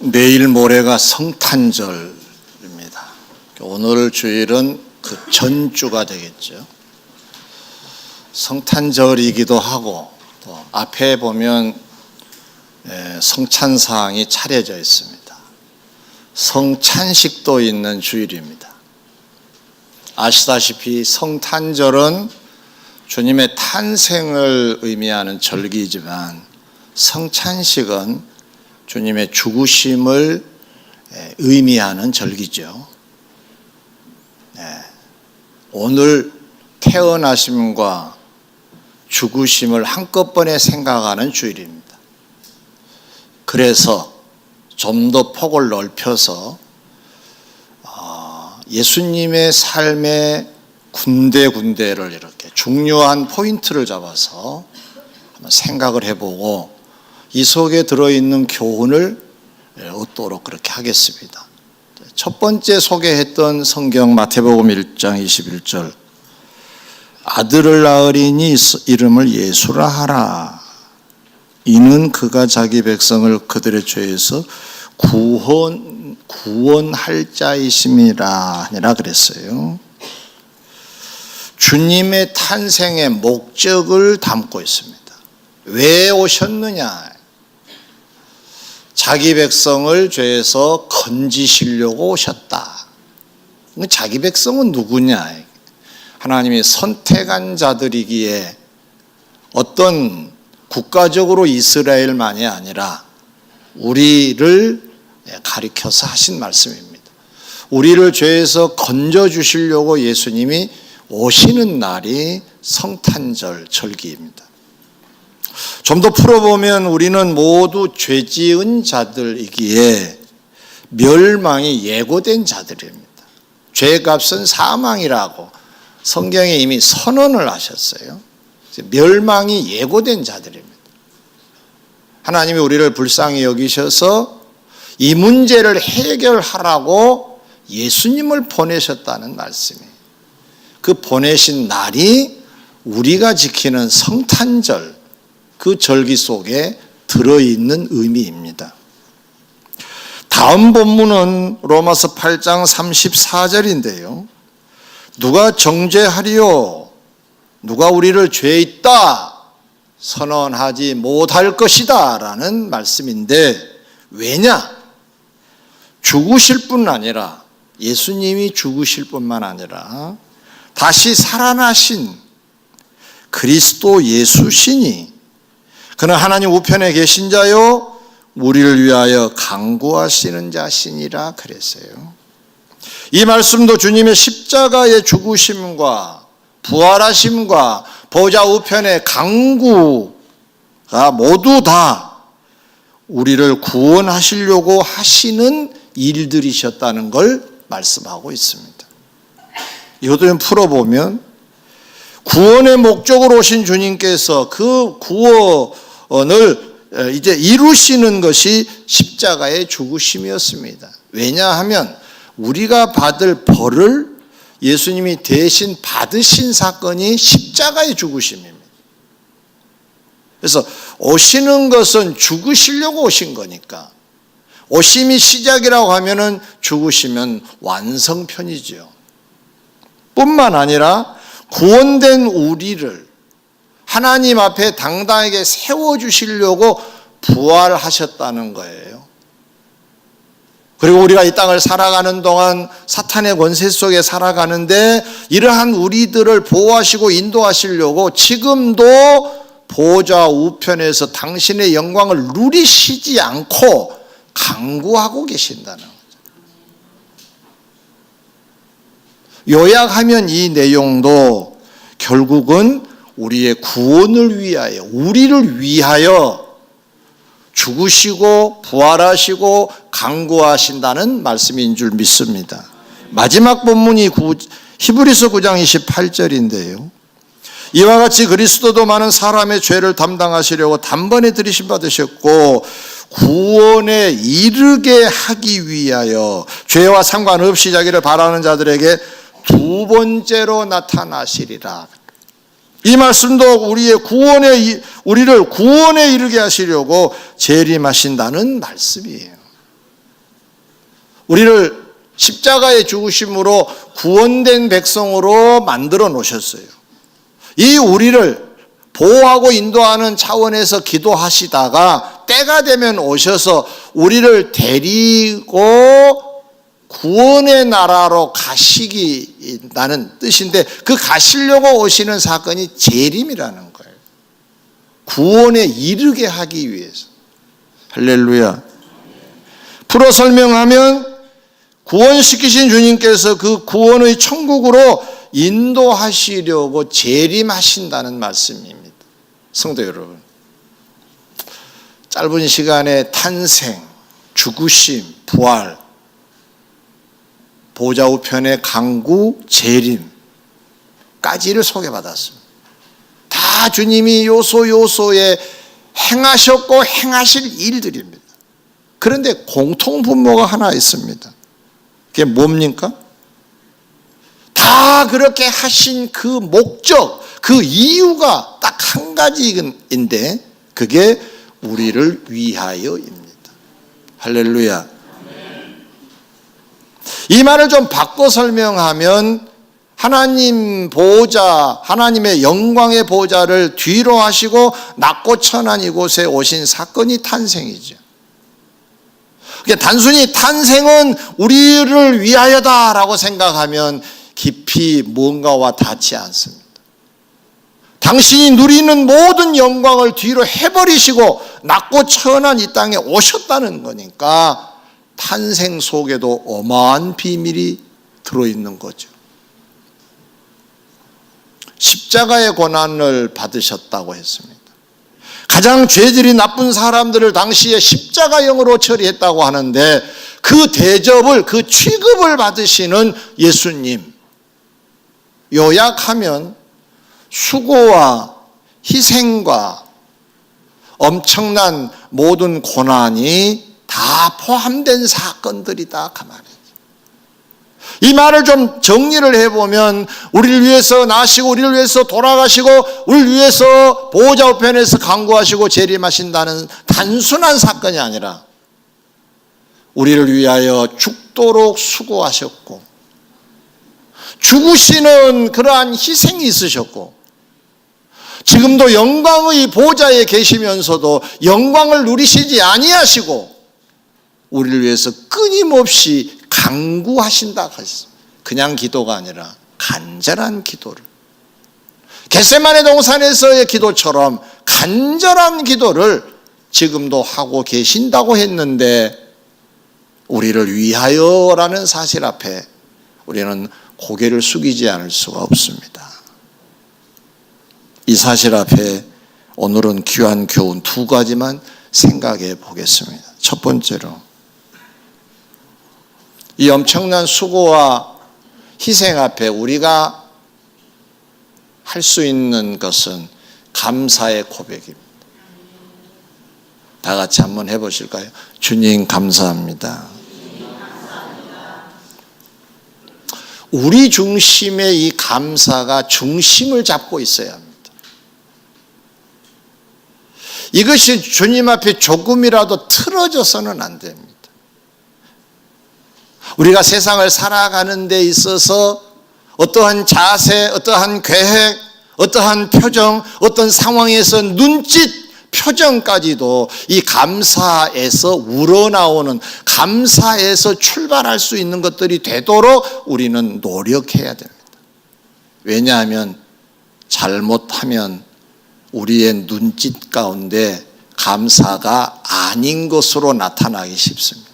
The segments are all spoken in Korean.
내일 모레가 성탄절입니다. 오늘 주일은 그 전주가 되겠죠. 성탄절이기도 하고 또 앞에 보면 성찬상이 차려져 있습니다. 성찬식도 있는 주일입니다. 아시다시피 성탄절은 주님의 탄생을 의미하는 절기이지만 성찬식은 주님의 죽으심을 의미하는 절기죠. 오늘 태어나심과 죽으심을 한꺼번에 생각하는 주일입니다. 그래서 좀 더 폭을 넓혀서 예수님의 삶의 군데군데를 이렇게 중요한 포인트를 잡아서 한번 생각을 해보고 이 속에 들어있는 교훈을 얻도록 그렇게 하겠습니다. 첫 번째 소개했던 성경 마태복음 1장 21절, 아들을 낳으리니 이름을 예수라 하라. 이는 그가 자기 백성을 그들의 죄에서 구원할 자이심이라 하니라 그랬어요. 주님의 탄생의 목적을 담고 있습니다. 왜 오셨느냐? 자기 백성을 죄에서 건지시려고 오셨다. 자기 백성은 누구냐? 하나님이 선택한 자들이기에 어떤 국가적으로 이스라엘만이 아니라 우리를 가리켜서 하신 말씀입니다. 우리를 죄에서 건져주시려고 예수님이 오시는 날이 성탄절 절기입니다. 좀 더 풀어보면 우리는 모두 죄 지은 자들이기에 멸망이 예고된 자들입니다. 죄값은 사망이라고 성경에 이미 선언을 하셨어요. 멸망이 예고된 자들입니다. 하나님이 우리를 불쌍히 여기셔서 이 문제를 해결하라고 예수님을 보내셨다는 말씀이에요. 그 보내신 날이 우리가 지키는 성탄절, 그 절기 속에 들어있는 의미입니다. 다음 본문은 로마서 8장 34절인데요. 누가 정죄하리요? 누가 우리를 죄 있다 선언하지 못할 것이다 라는 말씀인데, 왜냐? 죽으실 뿐 아니라, 예수님이 죽으실 뿐만 아니라 다시 살아나신 그리스도 예수시니 그는 하나님 우편에 계신 자요 우리를 위하여 간구하시는 자시니라 그랬어요. 이 말씀도 주님의 십자가의 죽으심과 부활하심과 보좌 우편의 간구가 모두 다 우리를 구원하시려고 하시는 일들이셨다는 걸 말씀하고 있습니다. 이것도 좀 풀어보면 구원의 목적으로 오신 주님께서 그 구원을 이제 이루시는 것이 십자가의 죽으심이었습니다. 왜냐하면 우리가 받을 벌을 예수님이 대신 받으신 사건이 십자가의 죽으심입니다. 그래서 오시는 것은 죽으시려고 오신 거니까, 오심이 시작이라고 하면은 죽으시면 완성편이죠. 뿐만 아니라 구원된 우리를 하나님 앞에 당당하게 세워주시려고 부활하셨다는 거예요. 그리고 우리가 이 땅을 살아가는 동안 사탄의 권세 속에 살아가는데 이러한 우리들을 보호하시고 인도하시려고 지금도 보좌 우편에서 당신의 영광을 누리시지 않고 간구하고 계신다는 거죠. 요약하면 이 내용도 결국은 우리의 구원을 위하여, 우리를 위하여 죽으시고 부활하시고 간구하신다는 말씀인 줄 믿습니다. 마지막 본문이 히브리서 9장 28절인데요. 이와 같이 그리스도도 많은 사람의 죄를 담당하시려고 단번에 들이심 받으셨고 구원에 이르게 하기 위하여 죄와 상관없이 자기를 바라는 자들에게 두 번째로 나타나시리라. 이 말씀도 우리를 구원에 이르게 하시려고 재림하신다는 말씀이에요. 우리를 십자가의 죽으심으로 구원된 백성으로 만들어 놓으셨어요. 이 우리를 보호하고 인도하는 차원에서 기도하시다가 때가 되면 오셔서 우리를 데리고 구원의 나라로 가시기라는 뜻인데, 그 가시려고 오시는 사건이 재림이라는 거예요. 구원에 이르게 하기 위해서. 할렐루야. 풀어 설명하면 구원시키신 주님께서 그 구원의 천국으로 인도하시려고 재림하신다는 말씀입니다. 성도 여러분, 짧은 시간에 탄생, 죽으심, 부활, 보좌 우편의 강구, 재림까지를 소개받았습니다. 다 주님이 요소요소에 행하셨고 행하실 일들입니다. 그런데 공통분모가 하나 있습니다. 그게 뭡니까? 다 그렇게 하신 그 목적, 그 이유가 딱 한 가지인데, 그게 우리를 위하여입니다. 할렐루야. 이 말을 좀 바꿔 설명하면, 하나님 보좌, 하나님의 영광의 보좌를 뒤로 하시고 낮고 천한 이곳에 오신 사건이 탄생이죠. 그러니까 단순히 탄생은 우리를 위하여다라고 생각하면 깊이 뭔가와 닿지 않습니다. 당신이 누리는 모든 영광을 뒤로 해버리시고 낮고 천한 이 땅에 오셨다는 거니까 탄생 속에도 어마어마한 비밀이 들어있는 거죠. 십자가의 고난을 받으셨다고 했습니다. 가장 죄질이 나쁜 사람들을 당시에 십자가형으로 처리했다고 하는데, 그 대접을, 그 취급을 받으시는 예수님, 요약하면 수고와 희생과 엄청난 모든 고난이 다 포함된 사건들이다, 그 말이에요. 이 말을 좀 정리를 해보면, 우리를 위해서 나시고 우리를 위해서 돌아가시고 우리를 위해서 보호자 우편에서 강구하시고 재림하신다는 단순한 사건이 아니라, 우리를 위하여 죽도록 수고하셨고 죽으시는 그러한 희생이 있으셨고, 지금도 영광의 보좌에 계시면서도 영광을 누리시지 아니하시고 우리를 위해서 끊임없이 간구하신다 하셨습니다. 그냥 기도가 아니라 간절한 기도를, 겟세마네 동산에서의 기도처럼 간절한 기도를 지금도 하고 계신다고 했는데, 우리를 위하여라는 사실 앞에 우리는 고개를 숙이지 않을 수가 없습니다. 이 사실 앞에 오늘은 귀한 교훈 두 가지만 생각해 보겠습니다. 첫 번째로, 이 엄청난 수고와 희생 앞에 우리가 할 수 있는 것은 감사의 고백입니다. 다 같이 한번 해보실까요? 주님 감사합니다. 우리 중심의 이 감사가 중심을 잡고 있어야 합니다. 이것이 주님 앞에 조금이라도 틀어져서는 안 됩니다. 우리가 세상을 살아가는 데 있어서 어떠한 자세, 어떠한 계획, 어떠한 표정, 어떤 상황에서 눈짓, 표정까지도 이 감사에서 우러나오는, 감사에서 출발할 수 있는 것들이 되도록 우리는 노력해야 됩니다. 왜냐하면 잘못하면 우리의 눈짓 가운데 감사가 아닌 것으로 나타나기 쉽습니다.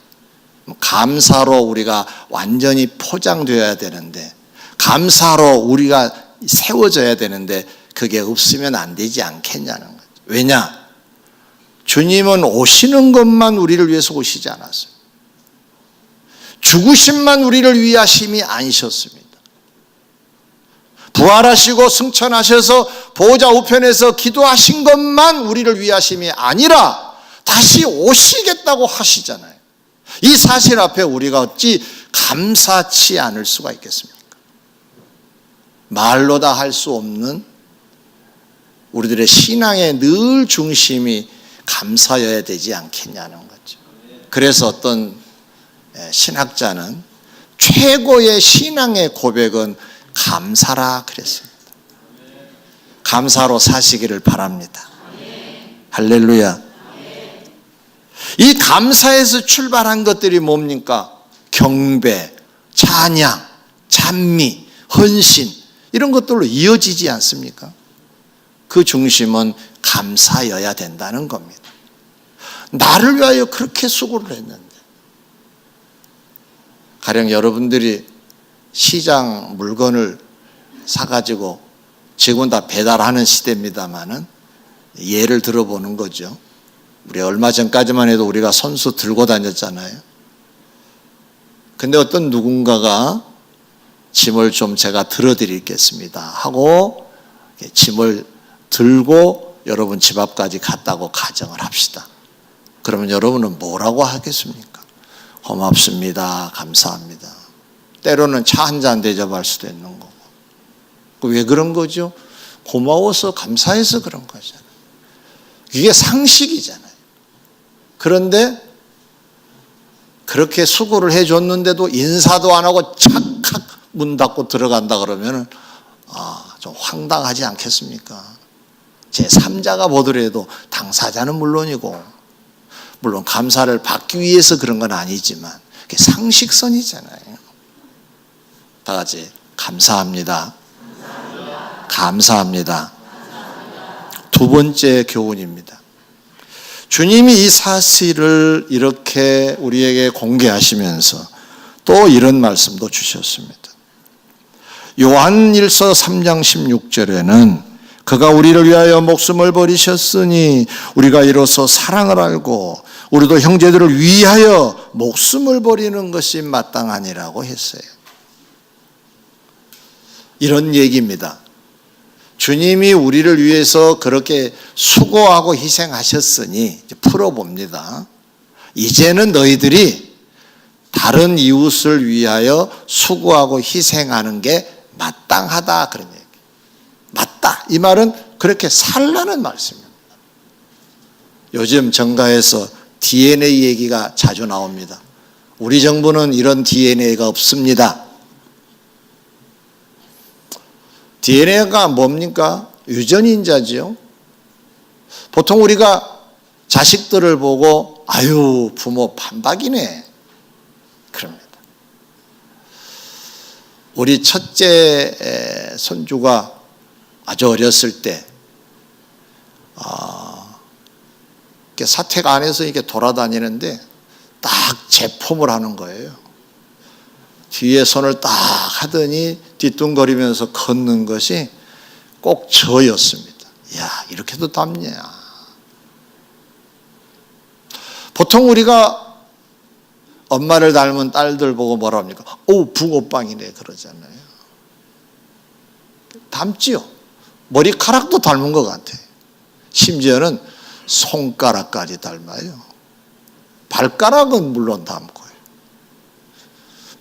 감사로 우리가 완전히 포장되어야 되는데, 감사로 우리가 세워져야 되는데, 그게 없으면 안 되지 않겠냐는 거죠. 왜냐? 주님은 오시는 것만 우리를 위해서 오시지 않았어요. 죽으심만 우리를 위하심이 아니셨습니다. 부활하시고 승천하셔서 보호자 우편에서 기도하신 것만 우리를 위하심이 아니라 다시 오시겠다고 하시잖아요. 이 사실 앞에 우리가 어찌 감사치 않을 수가 있겠습니까? 말로 다 할 수 없는 우리들의 신앙의 늘 중심이 감사여야 되지 않겠냐는 거죠. 그래서 어떤 신학자는 최고의 신앙의 고백은 감사라 그랬습니다. 감사로 사시기를 바랍니다. 할렐루야. 이 감사에서 출발한 것들이 뭡니까? 경배, 찬양, 찬미, 헌신 이런 것들로 이어지지 않습니까? 그 중심은 감사여야 된다는 겁니다. 나를 위하여 그렇게 수고를 했는데, 가령 여러분들이 시장 물건을 사가지고 지금은 다 배달하는 시대입니다마는 예를 들어보는 거죠. 우리 얼마 전까지만 해도 우리가 손수 들고 다녔잖아요. 근데 어떤 누군가가 짐을 좀 제가 들어드리겠습니다 하고 짐을 들고 여러분 집 앞까지 갔다고 가정을 합시다. 그러면 여러분은 뭐라고 하겠습니까? 고맙습니다. 감사합니다. 때로는 차 한 잔 대접할 수도 있는 거고. 왜 그런 거죠? 고마워서 감사해서 그런 거잖아요. 이게 상식이잖아요. 그런데 그렇게 수고를 해줬는데도 인사도 안 하고 착착 문 닫고 들어간다 그러면 좀 황당하지 않겠습니까? 제3자가 보더라도 당사자는 물론이고, 물론 감사를 받기 위해서 그런 건 아니지만 그게 상식선이잖아요. 다 같이 감사합니다. 감사합니다. 두 번째 교훈입니다. 주님이 이 사실을 이렇게 우리에게 공개하시면서 또 이런 말씀도 주셨습니다. 요한일서 3장 16절에는 그가 우리를 위하여 목숨을 버리셨으니 우리가 이로써 사랑을 알고 우리도 형제들을 위하여 목숨을 버리는 것이 마땅하니라고 했어요. 이런 얘기입니다. 주님이 우리를 위해서 그렇게 수고하고 희생하셨으니 풀어봅니다. 이제는 너희들이 다른 이웃을 위하여 수고하고 희생하는 게 마땅하다 그런 얘기. 맞다. 이 말은 그렇게 살라는 말씀입니다. 요즘 정가에서 DNA 얘기가 자주 나옵니다. 우리 정부는 이런 DNA가 없습니다. DNA가 뭡니까? 유전인자지요. 보통 우리가 자식들을 보고 아유 부모 반박이네 그럽니다. 우리 첫째 손주가 아주 어렸을 때 사택 안에서 이렇게 돌아다니는데 딱 제품을 하는 거예요. 뒤에 손을 딱 하더니 뒤뚱거리면서 걷는 것이 꼭 저였습니다. 야, 이렇게도 닮냐. 보통 우리가 엄마를 닮은 딸들 보고 뭐라 합니까? 오, 붕어빵이네 그러잖아요. 닮지요. 머리카락도 닮은 것 같아요. 심지어는 손가락까지 닮아요. 발가락은 물론 닮고요.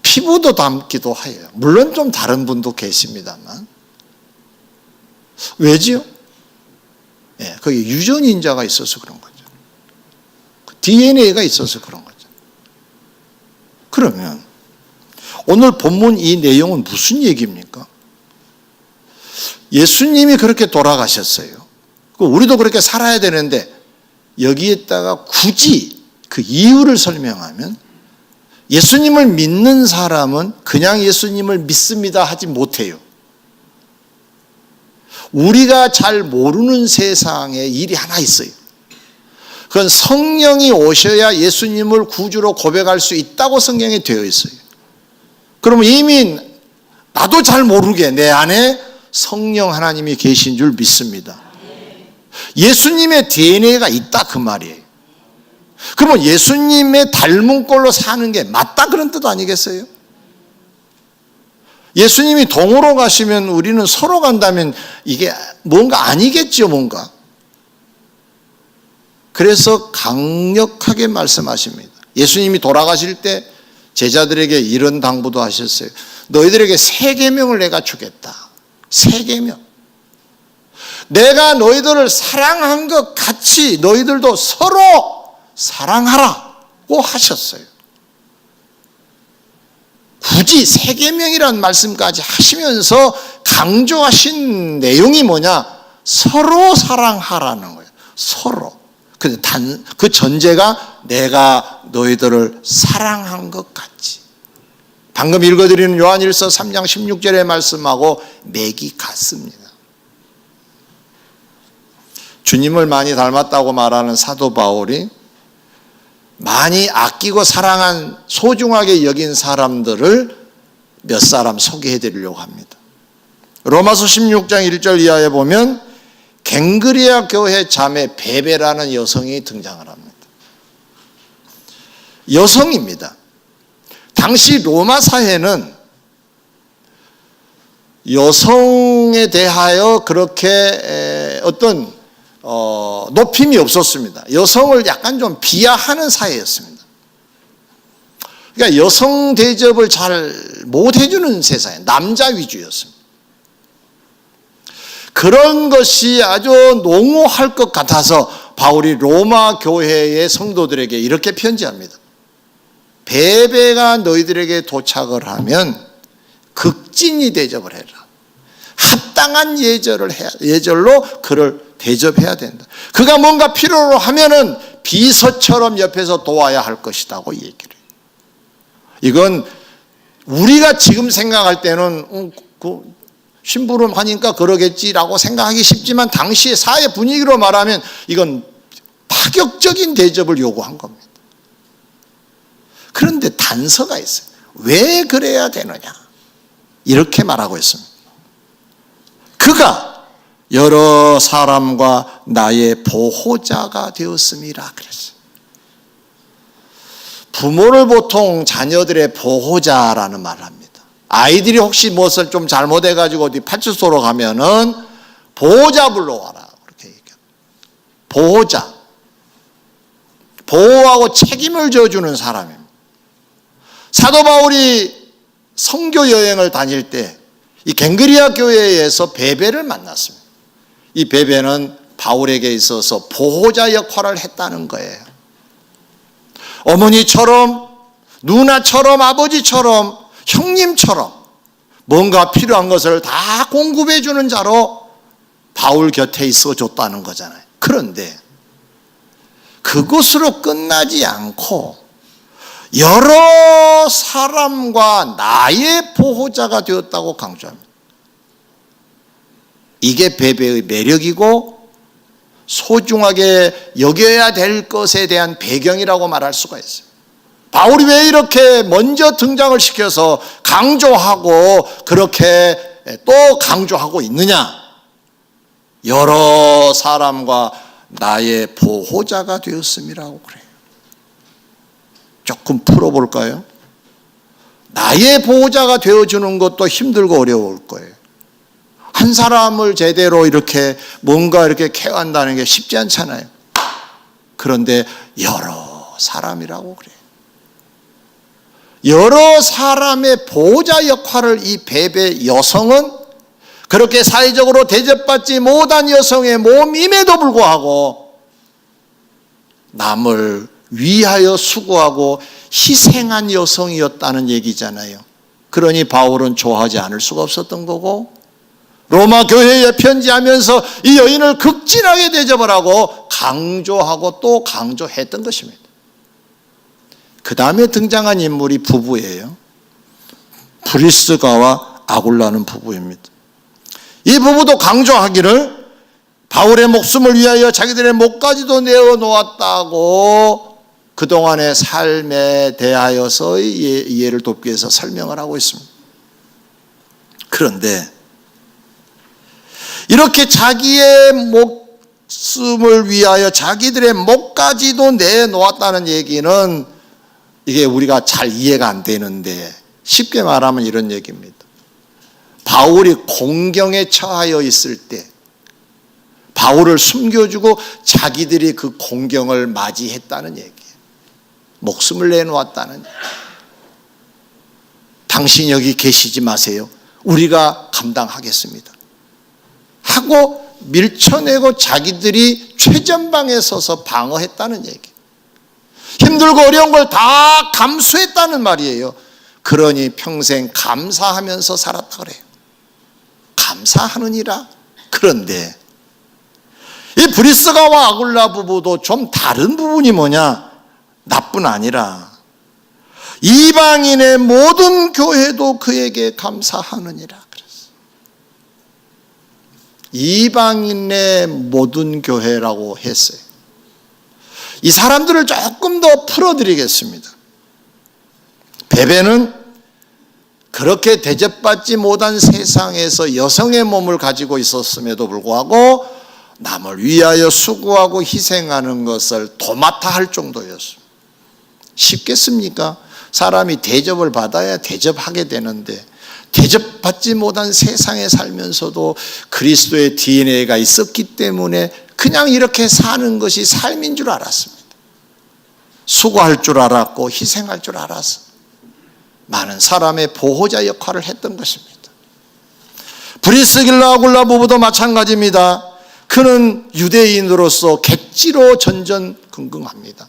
피부도 닮기도 해요. 물론 좀 다른 분도 계십니다만. 왜지요? 예, 거기 유전인자가 있어서 그런 거죠. DNA가 있어서 그런 거죠. 그러면 오늘 본문 이 내용은 무슨 얘기입니까? 예수님이 그렇게 돌아가셨어요. 우리도 그렇게 살아야 되는데 여기에다가 굳이 그 이유를 설명하면 예수님을 믿는 사람은 그냥 예수님을 믿습니다 하지 못해요. 우리가 잘 모르는 세상에 일이 하나 있어요. 그건 성령이 오셔야 예수님을 구주로 고백할 수 있다고 성경에 되어 있어요. 그러면 이미 나도 잘 모르게 내 안에 성령 하나님이 계신 줄 믿습니다. 예수님의 DNA가 있다 그 말이에요. 그러면 예수님의 닮은 꼴로 사는 게 맞다 그런 뜻 아니겠어요? 예수님이 동으로 가시면 우리는 서로 간다면 이게 뭔가 아니겠죠, 뭔가. 그래서 강력하게 말씀하십니다. 예수님이 돌아가실 때 제자들에게 이런 당부도 하셨어요. 너희들에게 새 계명을 내가 주겠다. 새 계명. 내가 너희들을 사랑한 것 같이 너희들도 서로 사랑하라고 하셨어요. 굳이 세계명이라는 말씀까지 하시면서 강조하신 내용이 뭐냐? 서로 사랑하라는 거예요. 서로. 그 전제가 내가 너희들을 사랑한 것 같지. 방금 읽어드리는 요한일서 3장 16절의 말씀하고 맥이 같습니다. 주님을 많이 닮았다고 말하는 사도 바울이 많이 아끼고 사랑한 소중하게 여긴 사람들을 몇 사람 소개해 드리려고 합니다. 로마서 16장 1절 이하에 보면 갱그리아 교회 자매 베베라는 여성이 등장을 합니다. 여성입니다. 당시 로마 사회는 여성에 대하여 그렇게 어떤 높임이 없었습니다. 여성을 약간 좀 비하하는 사회였습니다. 그러니까 여성 대접을 잘 못 해주는 세상, 남자 위주였습니다. 그런 것이 아주 농후할 것 같아서 바울이 로마 교회의 성도들에게 이렇게 편지합니다. 베베가 너희들에게 도착을 하면 극진히 대접을 해라. 합당한 예절로 그를 대접해야 된다. 그가 뭔가 필요로 하면은 비서처럼 옆에서 도와야 할 것이라고 얘기를 해요. 이건 우리가 지금 생각할 때는 심부름하니까 그러겠지라고 생각하기 쉽지만 당시의 사회 분위기로 말하면 이건 파격적인 대접을 요구한 겁니다. 그런데 단서가 있어요. 왜 그래야 되느냐? 이렇게 말하고 있습니다. 그가 여러 사람과 나의 보호자가 되었음이라 그랬어요. 부모를 보통 자녀들의 보호자라는 말을 합니다. 아이들이 혹시 무엇을 좀 잘못해가지고 어디 파출소로 가면은 보호자 불러와라. 그렇게 얘기합니다. 보호자. 보호하고 책임을 져주는 사람입니다. 사도 바울이 선교 여행을 다닐 때 이 갱그리아 교회에서 베베를 만났습니다. 이 베베는 바울에게 있어서 보호자 역할을 했다는 거예요. 어머니처럼, 누나처럼, 아버지처럼, 형님처럼 뭔가 필요한 것을 다 공급해 주는 자로 바울 곁에 있어 줬다는 거잖아요. 그런데 그것으로 끝나지 않고 여러 사람과 나의 보호자가 되었다고 강조합니다. 이게 베베의 매력이고 소중하게 여겨야 될 것에 대한 배경이라고 말할 수가 있어요. 바울이 왜 이렇게 먼저 등장을 시켜서 강조하고 그렇게 또 강조하고 있느냐? 여러 사람과 나의 보호자가 되었음이라고 그래요. 조금 풀어볼까요? 나의 보호자가 되어주는 것도 힘들고 어려울 거예요. 한 사람을 제대로 이렇게 뭔가 이렇게 케어한다는 게 쉽지 않잖아요. 그런데 여러 사람이라고 그래요. 여러 사람의 보호자 역할을 이 베베 여성은 그렇게 사회적으로 대접받지 못한 여성의 몸임에도 불구하고 남을 위하여 수고하고 희생한 여성이었다는 얘기잖아요. 그러니 바울은 좋아하지 않을 수가 없었던 거고 로마 교회에 편지하면서 이 여인을 극진하게 대접을 하고 강조하고 또 강조했던 것입니다. 그 다음에 등장한 인물이 부부예요. 프리스가와 아굴라는 부부입니다. 이 부부도 강조하기를 바울의 목숨을 위하여 자기들의 목까지도 내어놓았다고 그동안의 삶에 대하여서의 이해를 돕기 위해서 설명을 하고 있습니다. 그런데 이렇게 자기의 목숨을 위하여 자기들의 목까지도 내놓았다는 얘기는 이게 우리가 잘 이해가 안 되는데 쉽게 말하면 이런 얘기입니다. 바울이 공경에 처하여 있을 때 바울을 숨겨주고 자기들이 그 공경을 맞이했다는 얘기예요. 목숨을 내놓았다는 얘기예요. 당신 여기 계시지 마세요. 우리가 감당하겠습니다. 하고 밀쳐내고 자기들이 최전방에 서서 방어했다는 얘기예요. 힘들고 어려운 걸 다 감수했다는 말이에요. 그러니 평생 감사하면서 살았다 그래요. 감사하느니라. 그런데 이 브리스가와 아굴라 부부도 좀 다른 부분이 뭐냐? 나뿐 아니라 이방인의 모든 교회도 그에게 감사하느니라 그랬어요. 이방인의 모든 교회라고 했어요. 이 사람들을 조금 더 풀어드리겠습니다. 베베는 그렇게 대접받지 못한 세상에서 여성의 몸을 가지고 있었음에도 불구하고 남을 위하여 수고하고 희생하는 것을 도맡아 할 정도였습니다. 쉽겠습니까? 사람이 대접을 받아야 대접하게 되는데 대접받지 못한 세상에 살면서도 그리스도의 DNA가 있었기 때문에 그냥 이렇게 사는 것이 삶인 줄 알았습니다. 수고할 줄 알았고 희생할 줄 알았어. 많은 사람의 보호자 역할을 했던 것입니다. 브리스길라 아굴라 부부도 마찬가지입니다. 그는 유대인으로서 객지로 전전긍긍합니다.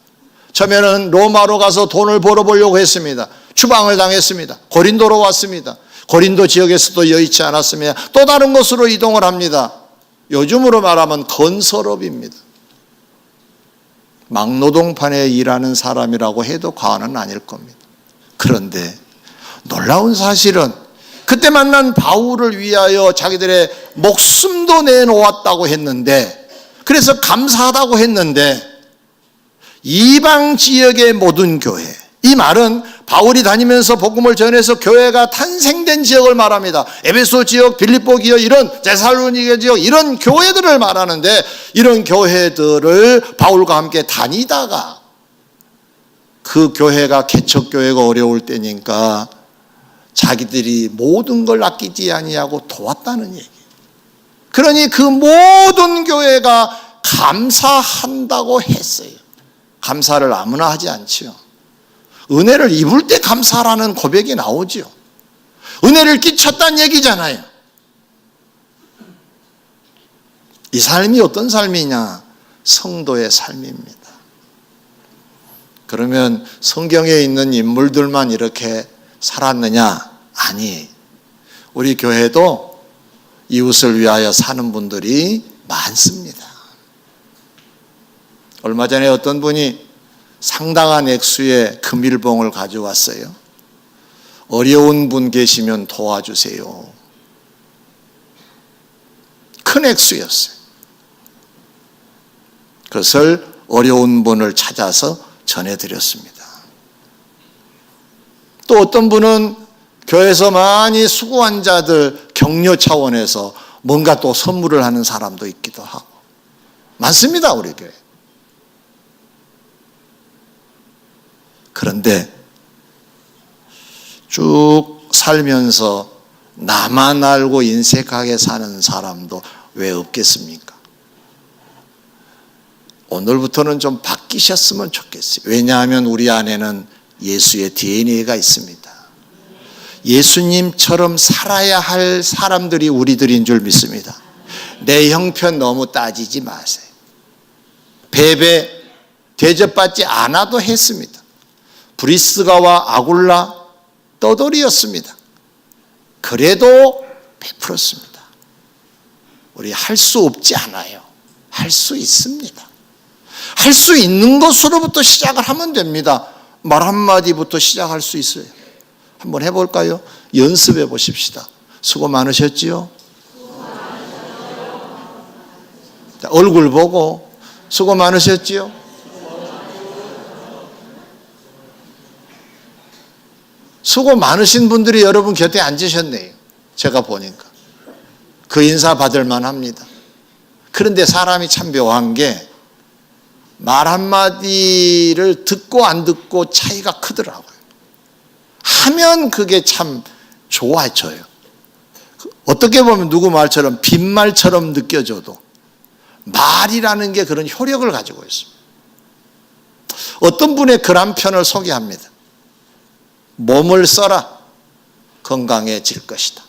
처음에는 로마로 가서 돈을 벌어보려고 했습니다. 추방을 당했습니다. 고린도로 왔습니다. 고린도 지역에서도 여의치 않았으며 또 다른 곳으로 이동을 합니다. 요즘으로 말하면 건설업입니다. 막노동판에 일하는 사람이라고 해도 과언은 아닐 겁니다. 그런데 놀라운 사실은 그때 만난 바울을 위하여 자기들의 목숨도 내놓았다고 했는데, 그래서 감사하다고 했는데 이방 지역의 모든 교회, 이 말은 바울이 다니면서 복음을 전해서 교회가 탄생된 지역을 말합니다. 에베소 지역, 빌립보 지역, 이런 데살로니게 지역, 이런 교회들을 말하는데, 이런 교회들을 바울과 함께 다니다가 그 교회가 개척교회가 어려울 때니까 자기들이 모든 걸 아끼지 아니하고 도왔다는 얘기예요. 그러니 그 모든 교회가 감사한다고 했어요. 감사를 아무나 하지 않지요. 은혜를 입을 때 감사라는 고백이 나오지요. 은혜를 끼쳤다는 얘기잖아요. 이 삶이 어떤 삶이냐? 성도의 삶입니다. 그러면 성경에 있는 인물들만 이렇게 살았느냐? 아니, 우리 교회도 이웃을 위하여 사는 분들이 많습니다. 얼마 전에 어떤 분이 상당한 액수의 금일봉을 가져왔어요. 어려운 분 계시면 도와주세요. 큰 액수였어요. 그것을 어려운 분을 찾아서 전해드렸습니다. 또 어떤 분은 교회에서 많이 수고한 자들 격려 차원에서 뭔가 또 선물을 하는 사람도 있기도 하고 많습니다, 우리 교회. 그런데 쭉 살면서 나만 알고 인색하게 사는 사람도 왜 없겠습니까? 오늘부터는 좀 바뀌셨으면 좋겠어요. 왜냐하면 우리 안에는 예수의 DNA가 있습니다. 예수님처럼 살아야 할 사람들이 우리들인 줄 믿습니다. 내 형편 너무 따지지 마세요. 베베 대접받지 않아도 했습니다. 브리스가와 아굴라 떠돌이였습니다. 그래도 베풀었습니다. 우리 할 수 없지 않아요. 할 수 있습니다. 할 수 있는 것으로부터 시작을 하면 됩니다. 말 한마디부터 시작할 수 있어요. 한번 해볼까요? 연습해 보십시다. 수고 많으셨지요? 자, 얼굴 보고 수고 많으셨지요? 수고 많으신 분들이 여러분 곁에 앉으셨네요. 제가 보니까. 그 인사 받을 만합니다. 그런데 사람이 참 묘한 게 말 한마디를 듣고 안 듣고 차이가 크더라고요. 하면 그게 참 좋아져요. 어떻게 보면 누구 말처럼 빈말처럼 느껴져도 말이라는 게 그런 효력을 가지고 있습니다. 어떤 분의 글 한 편을 소개합니다. 몸을 써라. 건강해질 것이다.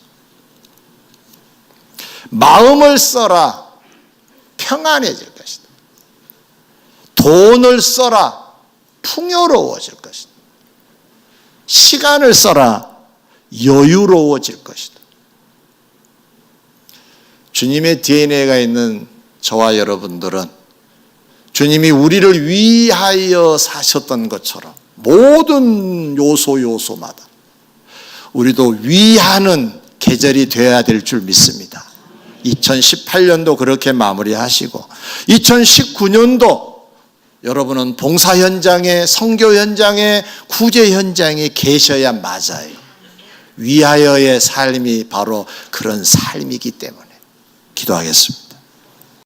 마음을 써라. 평안해질 것이다. 돈을 써라. 풍요로워질 것이다. 시간을 써라. 여유로워질 것이다. 주님의 DNA가 있는 저와 여러분들은 주님이 우리를 위하여 사셨던 것처럼 모든 요소마다 우리도 위하는 계절이 되어야 될 줄 믿습니다. 2018년도 그렇게 마무리하시고 2019년도 여러분은 봉사 현장에, 선교 현장에, 구제 현장에 계셔야 맞아요. 위하여의 삶이 바로 그런 삶이기 때문에 기도하겠습니다.